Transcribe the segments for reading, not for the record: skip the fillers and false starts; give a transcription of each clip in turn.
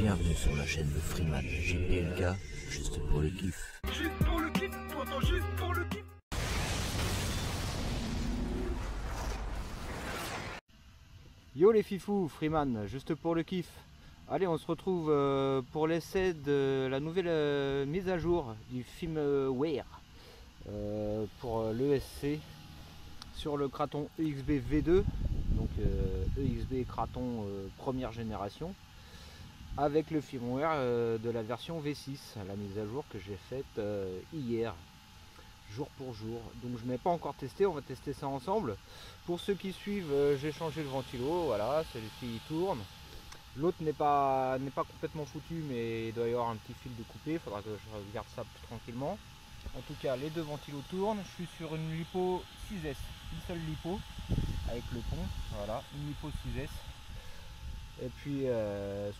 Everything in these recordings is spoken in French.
Bienvenue sur la chaîne de Freeman, JPLK, juste pour le kiff. Juste pour le kiff, pourtant juste pour le kiff. Yo les fifous, Freeman, juste pour le kiff. Allez, on se retrouve pour l'essai de la nouvelle mise à jour du firmware pour l'ESC sur le Kraton EXB V2, donc EXB Kraton première génération, avec le firmware de la version V6, la mise à jour que j'ai faite hier, jour pour jour. Donc je n'ai pas encore testé, on va tester ça ensemble. Pour ceux qui suivent, j'ai changé le ventilo, voilà, celui-ci il tourne. L'autre n'est pas complètement foutu, mais il doit y avoir un petit fil de coupé, il faudra que je regarde ça plus tranquillement. En tout cas, les deux ventilos tournent, je suis sur une lipo 6S, une seule lipo, avec le pont, voilà, une lipo 6S, et puis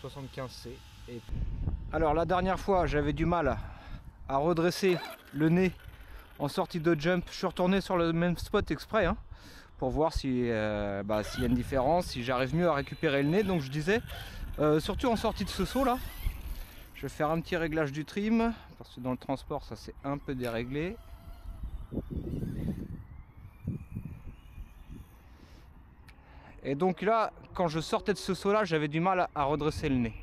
75C. Et... Alors la dernière fois, j'avais du mal à redresser le nez en sortie de jump, je suis retourné sur le même spot exprès, hein, pour voir si, s'il y a une différence, si j'arrive mieux à récupérer le nez. Donc je disais, surtout en sortie de ce saut là, je vais faire un petit réglage du trim, parce que dans le transport ça c'est un peu déréglé. Et donc là, quand je sortais de ce saut là, j'avais du mal à redresser le nez.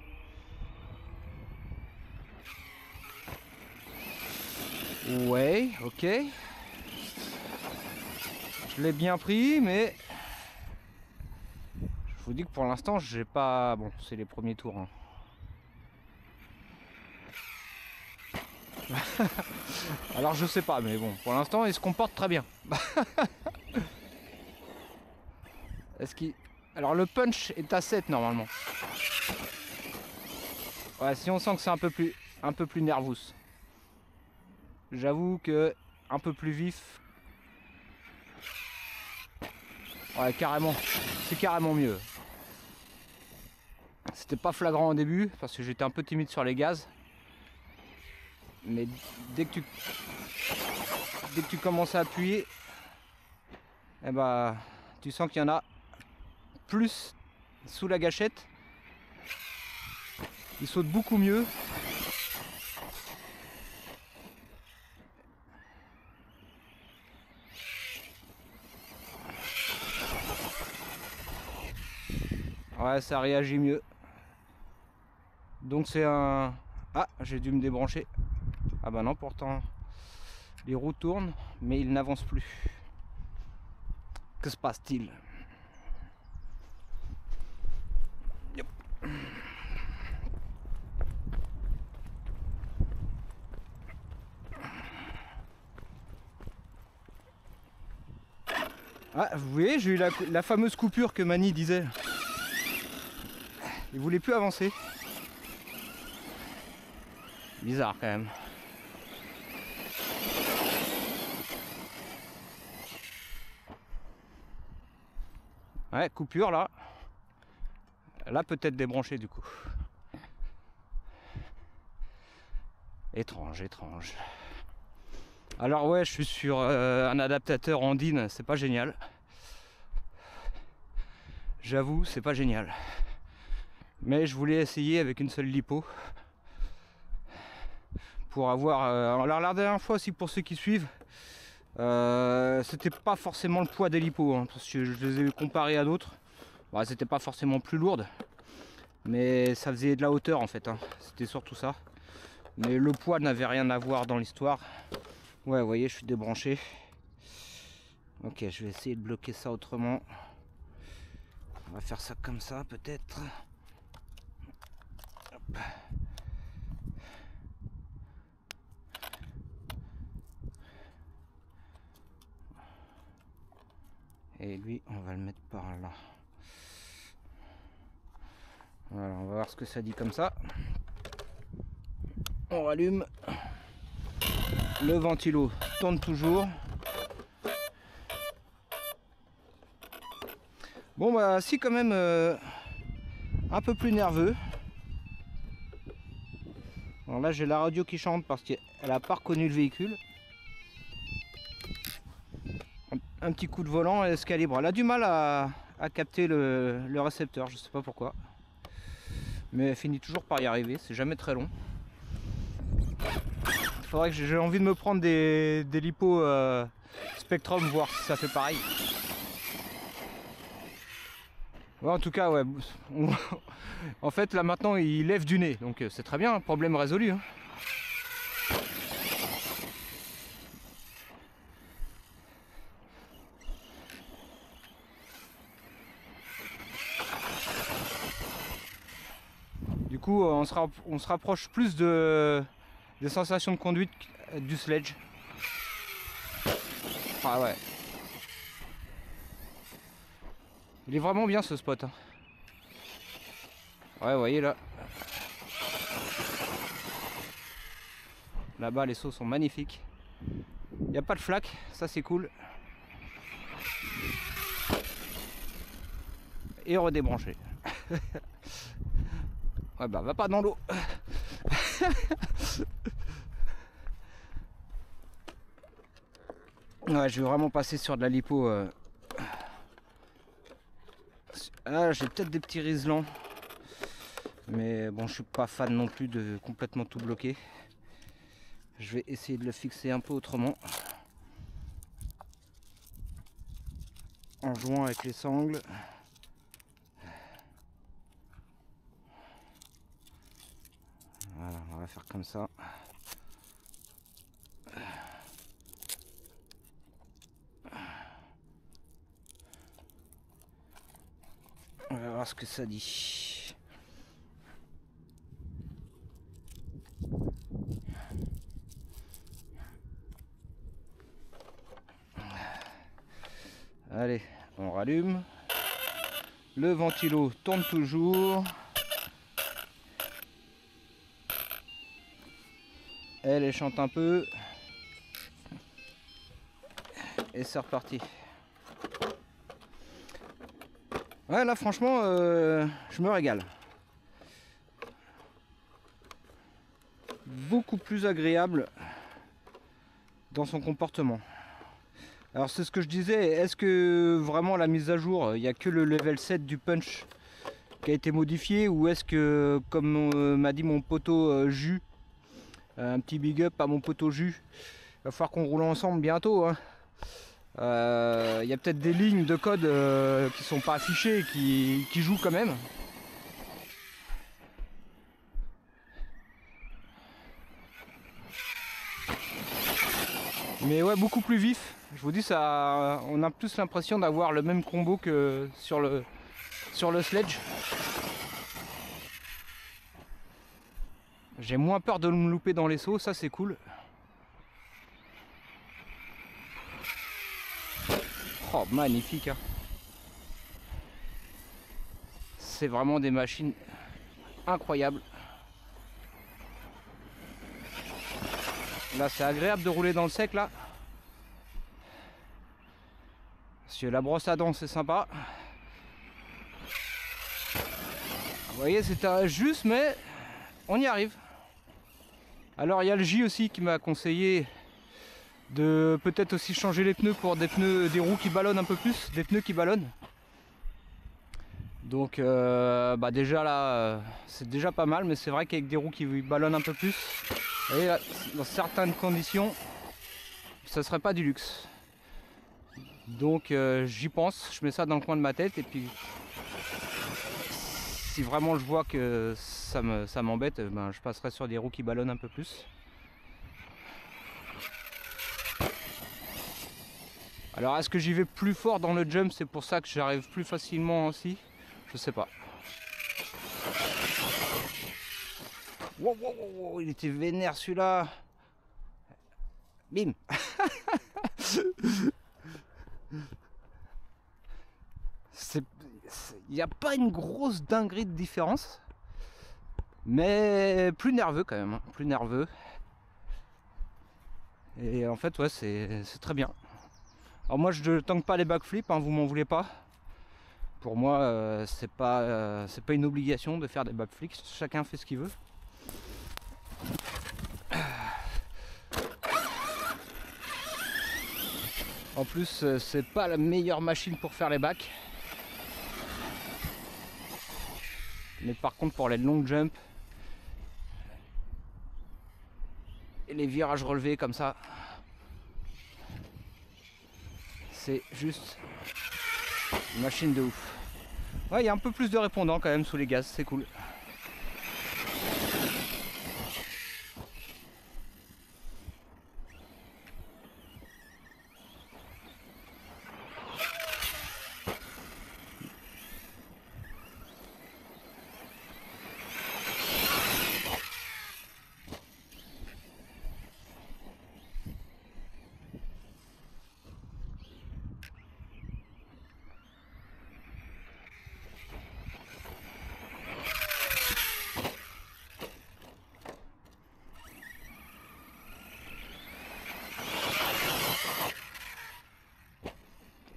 Ouais, ok. Je l'ai bien pris, mais je vous dis que pour l'instant, j'ai pas... Bon, c'est les premiers tours. Hein. Alors, je sais pas, mais bon, pour l'instant, il se comporte très bien. Est-ce qu'il... Alors, le punch est à 7 normalement. Ouais, si on sent que c'est un peu plus nervous. J'avoue que un peu plus vif. Ouais, carrément, c'est carrément mieux. C'était pas flagrant au début parce que j'étais un peu timide sur les gaz. Mais dès que tu commences à appuyer, eh ben, tu sens qu'il y en a plus sous la gâchette. Il saute beaucoup mieux. Ouais, ça réagit mieux. Donc c'est un... Ah, j'ai dû me débrancher. Ah bah non, pourtant les roues tournent, mais ils n'avancent plus. Que se passe-t-il? Yep. Ah, vous voyez, j'ai eu la fameuse coupure que Mani disait. Il voulait plus avancer. Bizarre quand même. Ouais, coupure là. Là peut-être débranché du coup. Étrange, étrange. Alors ouais, je suis sur un adaptateur Andine, c'est pas génial. J'avoue, c'est pas génial. Mais je voulais essayer avec une seule lipo pour avoir... alors la dernière fois aussi, pour ceux qui suivent, c'était pas forcément le poids des lipos, hein, parce que je les ai comparés à d'autres. Bon, c'était pas forcément plus lourde, mais ça faisait de la hauteur en fait, hein. C'était surtout ça. Mais le poids n'avait rien à voir dans l'histoire. Ouais, vous voyez, je suis débranché. Ok, je vais essayer de bloquer ça autrement. On va faire ça comme ça peut-être. Hop. Et lui, on va le mettre par là. Voilà, on va voir ce que ça dit comme ça. On rallume. Le ventilo tourne toujours. Bon bah si quand même un peu plus nerveux. Alors là j'ai la radio qui chante parce qu'elle n'a pas reconnu le véhicule. Un petit coup de volant et elle se calibre. Elle a du mal à capter le récepteur, je sais pas pourquoi. mais elle finit toujours par y arriver, c'est jamais très long. Il faudrait que j'ai envie de me prendre des lipos Spectrum, voir si ça fait pareil. Ouais, en tout cas, ouais. En fait, là maintenant, il lève du nez, donc c'est très bien, problème résolu. Hein. Du coup, on se rapproche plus des sensations de conduite du sledge. Ah ouais. Il est vraiment bien ce spot. Hein. Ouais, vous voyez là. Là-bas, les sauts sont magnifiques. Il n'y a pas de flaque, ça c'est cool. Et redébrancher. Ouais, bah va pas dans l'eau. Ouais, je vais vraiment passer sur de la lipo. Ah, j'ai peut-être des petits riselants. Mais bon, je suis pas fan non plus de complètement tout bloquer. Je vais essayer de le fixer un peu autrement. En jouant avec les sangles. Voilà, on va faire comme ça. On va voir ce que ça dit. Allez, on rallume. Le ventilo tourne toujours. Elle chante un peu. Et c'est reparti. Ouais, là franchement, je me régale. Beaucoup plus agréable dans son comportement. Alors c'est ce que je disais, est-ce que vraiment la mise à jour, il n'y a que le level 7 du punch qui a été modifié, ou est-ce que, comme m'a dit mon poteau Jus, un petit big up à mon poteau Jus, il va falloir qu'on roule ensemble bientôt, hein. Y a peut-être des lignes de code qui sont pas affichées, qui jouent quand même. Mais ouais, beaucoup plus vif. Je vous dis, ça, on a plus l'impression d'avoir le même combo que sur le sledge. J'ai moins peur de me louper dans les sauts, ça c'est cool. Oh, magnifique, hein. C'est vraiment des machines incroyables. Là, c'est agréable de rouler dans le sec, là. Parce que la brosse à dents, c'est sympa. Vous voyez, c'était juste, mais on y arrive. Alors, il y a le J aussi qui m'a conseillé de peut-être aussi changer les pneus pour des roues qui ballonnent un peu plus, des pneus qui ballonnent. Donc bah déjà là c'est déjà pas mal, mais c'est vrai qu'avec des roues qui ballonnent un peu plus, vous voyez là, dans certaines conditions ça serait pas du luxe. Donc j'y pense, je mets ça dans le coin de ma tête, et puis si vraiment je vois que ça m'embête, ben, je passerai sur des roues qui ballonnent un peu plus. Alors est-ce que j'y vais plus fort dans le jump, c'est pour ça que j'arrive plus facilement aussi? Je sais pas. Wow, wow, wow, il était vénère celui-là. Bim. Il n'y a pas une grosse dinguerie de différence, mais plus nerveux quand même, hein, plus nerveux. Et en fait ouais, c'est très bien. Alors moi je ne tank pas les backflips, hein, vous m'en voulez pas. Pour moi c'est pas une obligation de faire des backflips, chacun fait ce qu'il veut. En plus c'est pas la meilleure machine pour faire les backs. Mais par contre pour les long jumps et les virages relevés comme ça, c'est juste une machine de ouf. Ouais, il y a un peu plus de répondants quand même sous les gaz, c'est cool.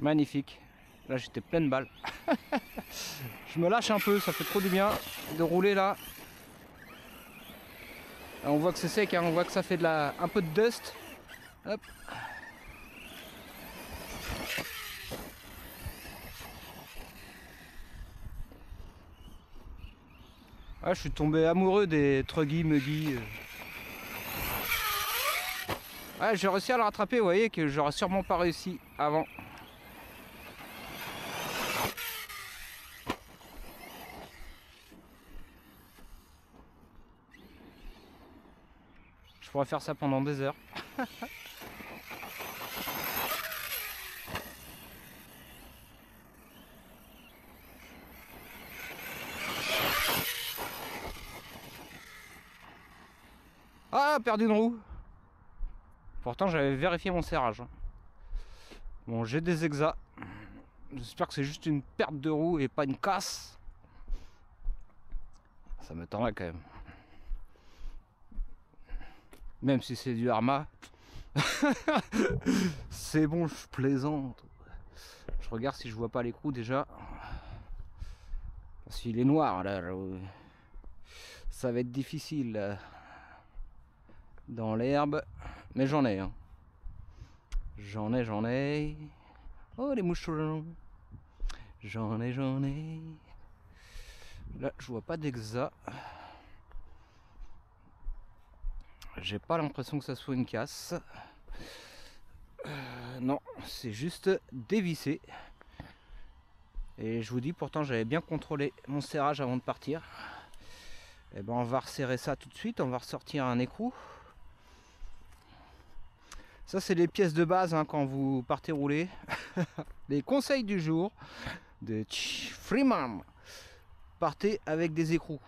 Magnifique. Là j'étais pleine balle. Je me lâche un peu, ça fait trop du bien de rouler là. Là on voit que c'est sec, hein, on voit que ça fait un peu de dust. Hop. Ah, je suis tombé amoureux des truggy muggy. Ouais, j'ai réussi à le rattraper, vous voyez que j'aurais sûrement pas réussi avant. Je pourrais faire ça pendant des heures. Ah, perdu une roue. Pourtant j'avais vérifié mon serrage. Bon, j'ai des exas. J'espère que c'est juste une perte de roue et pas une casse. Ça me tendrait quand même. Même si c'est du Arma. C'est bon, je plaisante. Je regarde si je vois pas l'écrou déjà. Parce qu'il est noir là. Ça va être difficile. Dans l'herbe. Mais j'en ai. Hein. J'en ai. Oh les moucherons. J'en ai. Là, je vois pas d'exa. J'ai pas l'impression que ça soit une casse. Non, c'est juste dévissé. Et je vous dis, pourtant j'avais bien contrôlé mon serrage avant de partir. Et ben on va resserrer ça tout de suite. On va ressortir un écrou. Ça c'est les pièces de base hein, quand vous partez rouler. Les conseils du jour de Freeman. Partez avec des écrous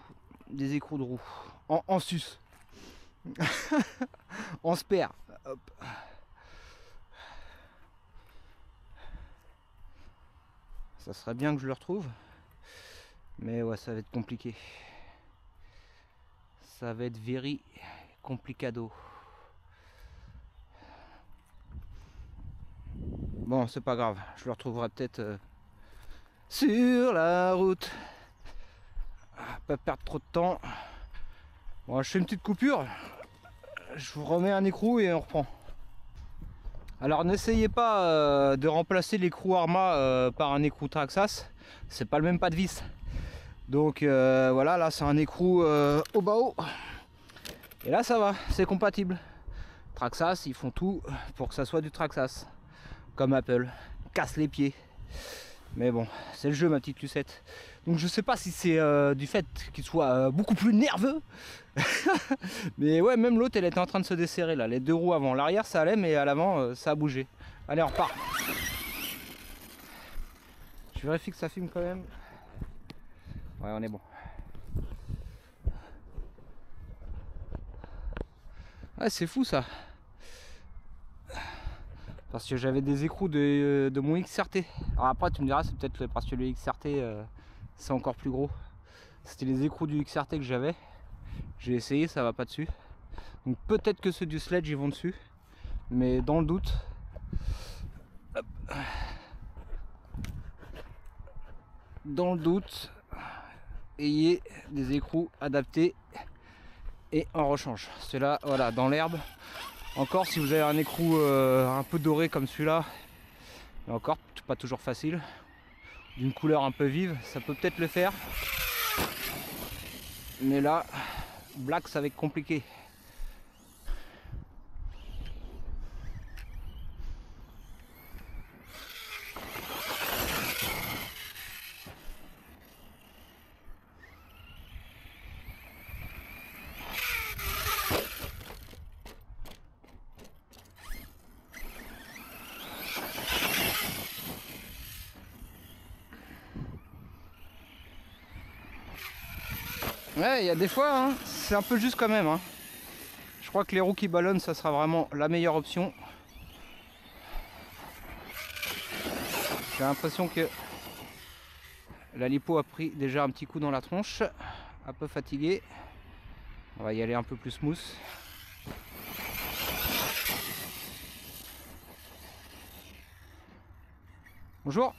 de roue en sus. On se perd. Hop. Ça serait bien que je le retrouve, mais ouais, ça va être compliqué. Ça va être very complicado. Bon, c'est pas grave, je le retrouverai peut-être sur la route. Pas perdre trop de temps. Bon, je fais une petite coupure. Je vous remets un écrou et on reprend. Alors n'essayez pas de remplacer l'écrou Arma par un écrou Traxxas. C'est pas le même pas de vis. Donc voilà, là c'est un écrou au bas haut. Et là ça va, c'est compatible. Traxxas, ils font tout pour que ça soit du Traxxas. Comme Apple. Casse les pieds. Mais bon, c'est le jeu ma petite Lucette. Donc je sais pas si c'est du fait qu'il soit beaucoup plus nerveux. Mais ouais, même l'autre elle était en train de se desserrer là. Les deux roues avant, l'arrière ça allait mais à l'avant ça a bougé. Allez, on repart. Je vérifie que ça filme quand même. Ouais, on est bon. Ouais, c'est fou ça. Parce que j'avais des écrous de mon XRT. Alors après tu me diras c'est peut-être parce que le XRT c'est encore plus gros. C'était les écrous du XRT que j'avais. J'ai essayé, ça va pas dessus. Donc peut-être que ceux du Sledge ils vont dessus. Mais dans le doute. Hop. Dans le doute, ayez des écrous adaptés et en rechange. Ceux-là, voilà, dans l'herbe. Encore si vous avez un écrou un peu doré comme celui-là, mais encore pas toujours facile, d'une couleur un peu vive, ça peut peut-être le faire. Mais là, black, ça va être compliqué. Ouais, il y a des fois, hein, c'est un peu juste quand même. Hein. Je crois que les roues qui ballonnent, ça sera vraiment la meilleure option. J'ai l'impression que la lipo a pris déjà un petit coup dans la tronche, un peu fatigué. On va y aller un peu plus smooth. Bonjour.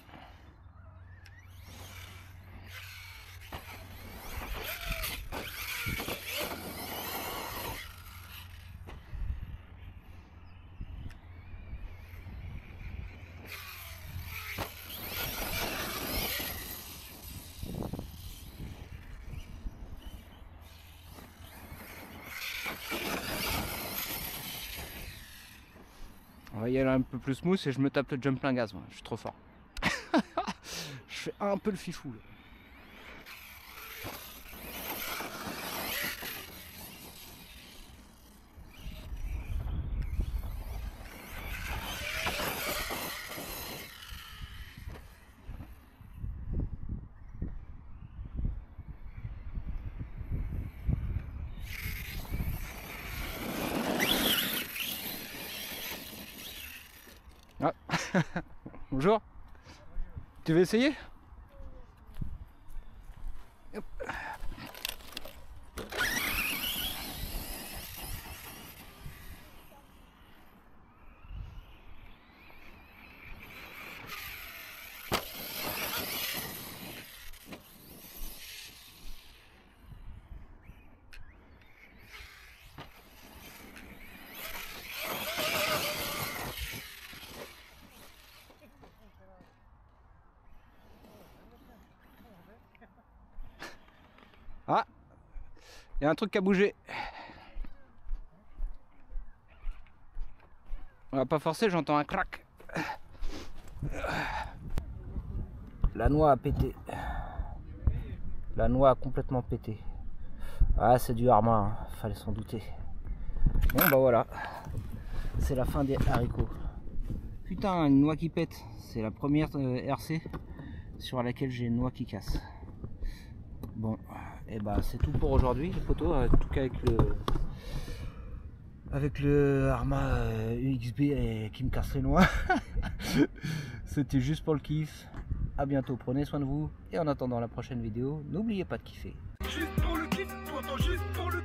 On va y aller un peu plus smooth et je me tape le jump plein gaz, moi. Je suis trop fort. Je fais un peu le fifou là. Ah. Bonjour. Tu veux essayer? Hop. Ah, il y a un truc qui a bougé. On va pas forcer, j'entends un crack. La noix a pété. La noix a complètement pété. Ah, c'est du Arma, hein. Fallait s'en douter. Bon bah voilà, c'est la fin des haricots. Putain, une noix qui pète. C'est la première RC sur laquelle j'ai une noix qui casse. Bon, et bah c'est tout pour aujourd'hui les potos, en tout cas avec le Arma UXB qui me casse les noix. C'était juste pour le kiff. A bientôt, prenez soin de vous et en attendant la prochaine vidéo, n'oubliez pas de kiffer. Juste pour le kiff, toi, juste pour le